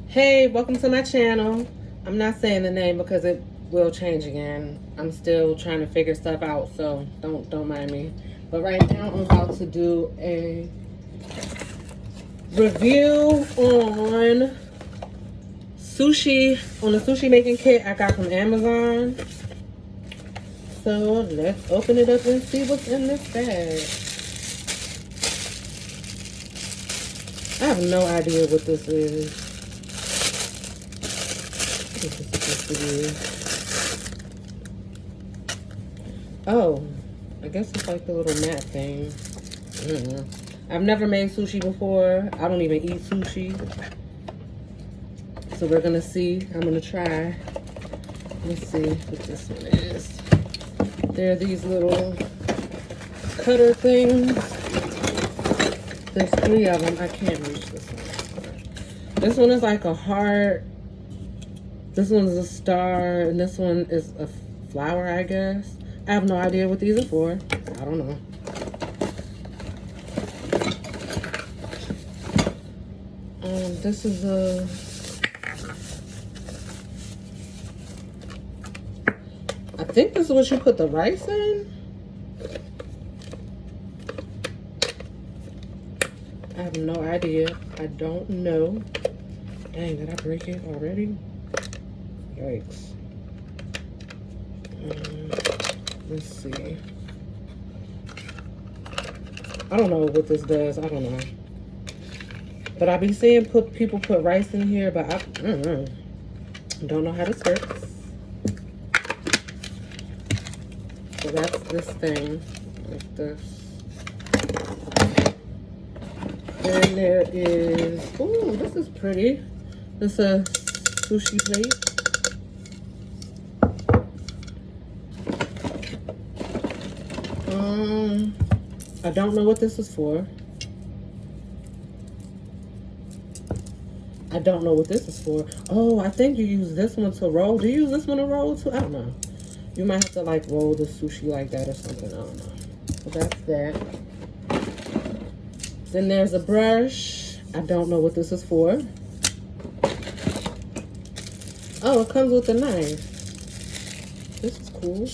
Hey, welcome to my channel. I'm not saying the name because it will change again. I'm still trying to figure stuff out, so don't mind me. But right now I'm about to do a review on the sushi making kit I got from Amazon. So let's open it up and see what's in this bag. I have no idea what this is. Oh, I guess it's like the little mat thing. I don't know. I've never made sushi before. I don't even eat sushi. So we're gonna see. I'm gonna try. Let's see what this one is. There are these little cutter things. There's 3 of them. I can't reach this one. This one is like a heart. This one's a star, and this one is a flower, I guess. I have no idea what these are for. I don't know. This is a... I think this is what you put the rice in. I have no idea. I don't know. Dang, did I break it already? Yikes. Let's see. I don't know what this does. I don't know. But I be seeing people put rice in here, but I don't know how this works. So that's this thing. Like this. Then there is... Ooh, this is pretty. This is a sushi plate. I don't know what this is for. I don't know what this is for. Oh, I think you use this one to roll. Do you use this one to roll too? I don't know. You might have to like roll the sushi like that or something. I don't know. So that's that. Then there's a brush. I don't know what this is for. Oh, it comes with a knife. This is cool.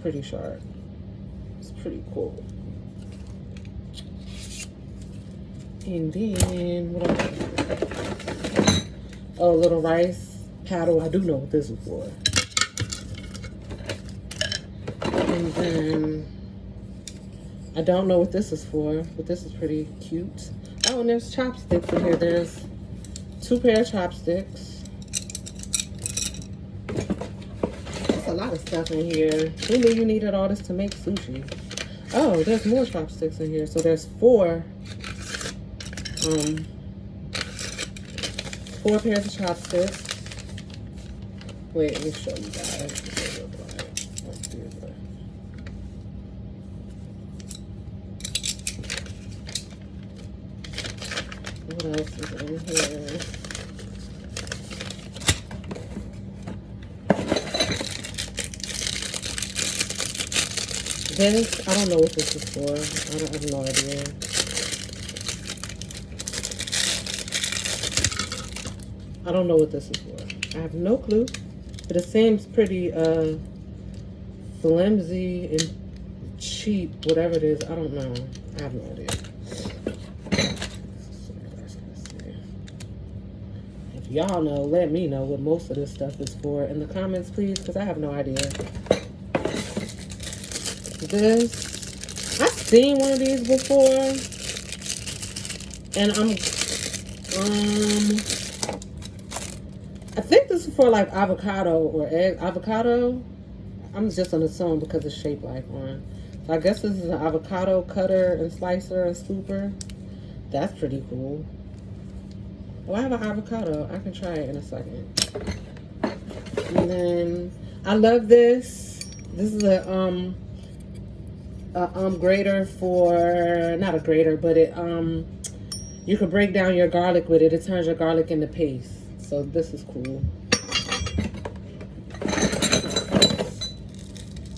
Pretty sharp. It's pretty cool. And then what else? Oh, a little rice paddle. I do know what this is for. And then I don't know what this is for, but this is pretty cute. Oh, and there's chopsticks in here. There's 2 pair of chopsticks. There's a lot of stuff in here. Who knew you needed all this to make sushi? Oh, there's more chopsticks in here. So there's 4 pairs of chopsticks. Wait, let me show you guys what they look like. Let's do that. What else is in here? This, I don't know what this is for. I have no idea. I don't know what this is for. I have no clue. But it seems pretty flimsy and cheap, whatever it is. I don't know. I have no idea. If y'all know, let me know what most of this stuff is for in the comments, please, because I have no idea. This, I've seen one of these before, and I think this is for like avocado or egg avocado. I'm just gonna assume because it's shaped like one. So I guess this is an avocado cutter and slicer and scooper. That's pretty cool. Well, I have an avocado. I can try it in a second. And then I love this. This is a grater for, not a grater, but it you can break down your garlic with it. It turns your garlic into paste. So this is cool.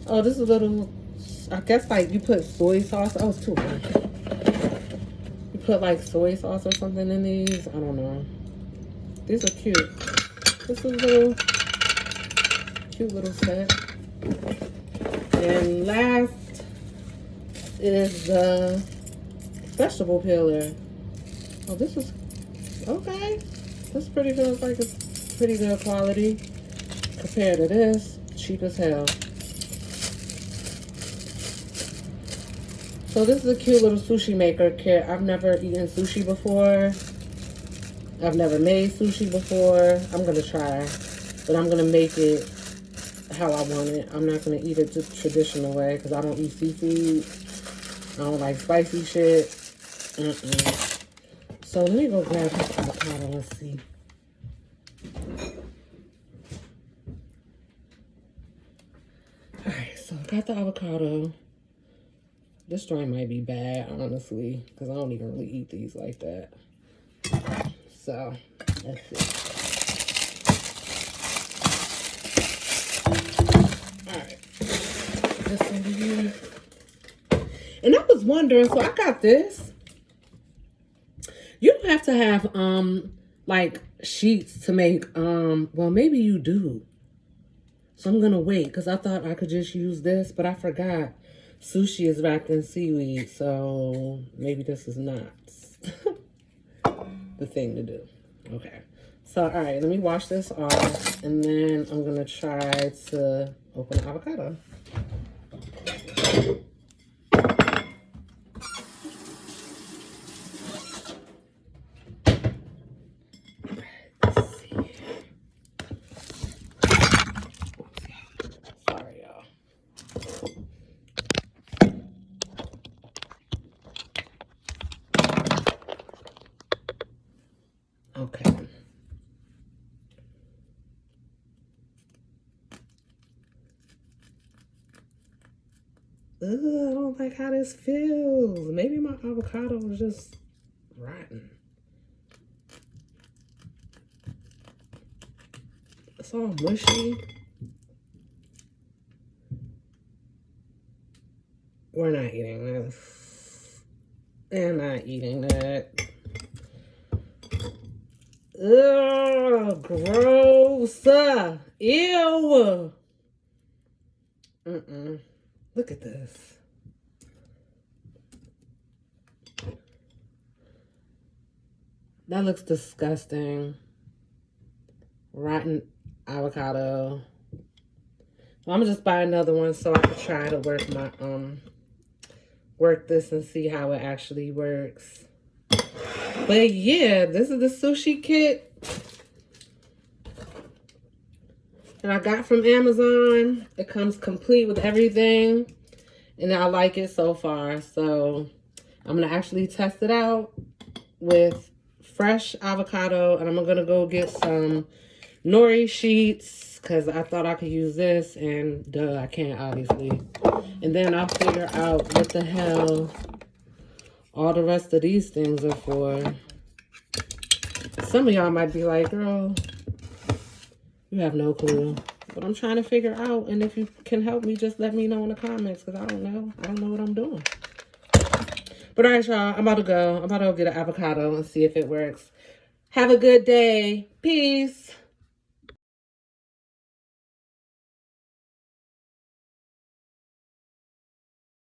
Oh, this is a little, I guess like you put soy sauce. Oh, it's too much. put like soy sauce or something in these. I don't know. These are cute. This is a little cute little set. And last is the vegetable peeler. Oh, this is okay. This pretty feels like it's pretty good quality compared to this. Cheap as hell. So this is a cute little sushi maker kit. I've never eaten sushi before. I've never made sushi before. I'm gonna try, but I'm gonna make it how I want it. I'm not gonna eat it the traditional way because I don't eat seafood. I don't like spicy shit. So let me go grab this avocado. Let's see. Alright, so I got the avocado. This joint might be bad, honestly, because I don't even really eat these like that. So, let's see. Alright. This over here. And I was wondering, so I got this. You don't have to have, like, sheets to make, well, maybe you do. So I'm going to wait, because I thought I could just use this, but I forgot. Sushi is wrapped in seaweed, so maybe this is not the thing to do. Okay. So, all right, let me wash this off, and then I'm going to try to open the avocado. Okay. Ugh, I don't like how this feels. Maybe my avocado was just rotten. It's all mushy. We're not eating this. They're not eating that. Ugh, gross. Ew. Look at this. That looks disgusting. Rotten avocado. I'm gonna just buy another one so I can try to work my work this and see how it actually works. But yeah, this is the sushi kit that I got from Amazon. It comes complete with everything, and I like it so far. So I'm gonna actually test it out with fresh avocado, and I'm gonna go get some nori sheets because I thought I could use this, and duh, I can't obviously. And then I'll figure out what the hell all the rest of these things are for. Some of y'all might be like, girl, you have no clue. But I'm trying to figure out, and if you can help me, just let me know in the comments, because I don't know. I don't know what I'm doing. But all right, y'all, I'm about to go. I'm about to go get an avocado and see if it works. Have a good day. Peace.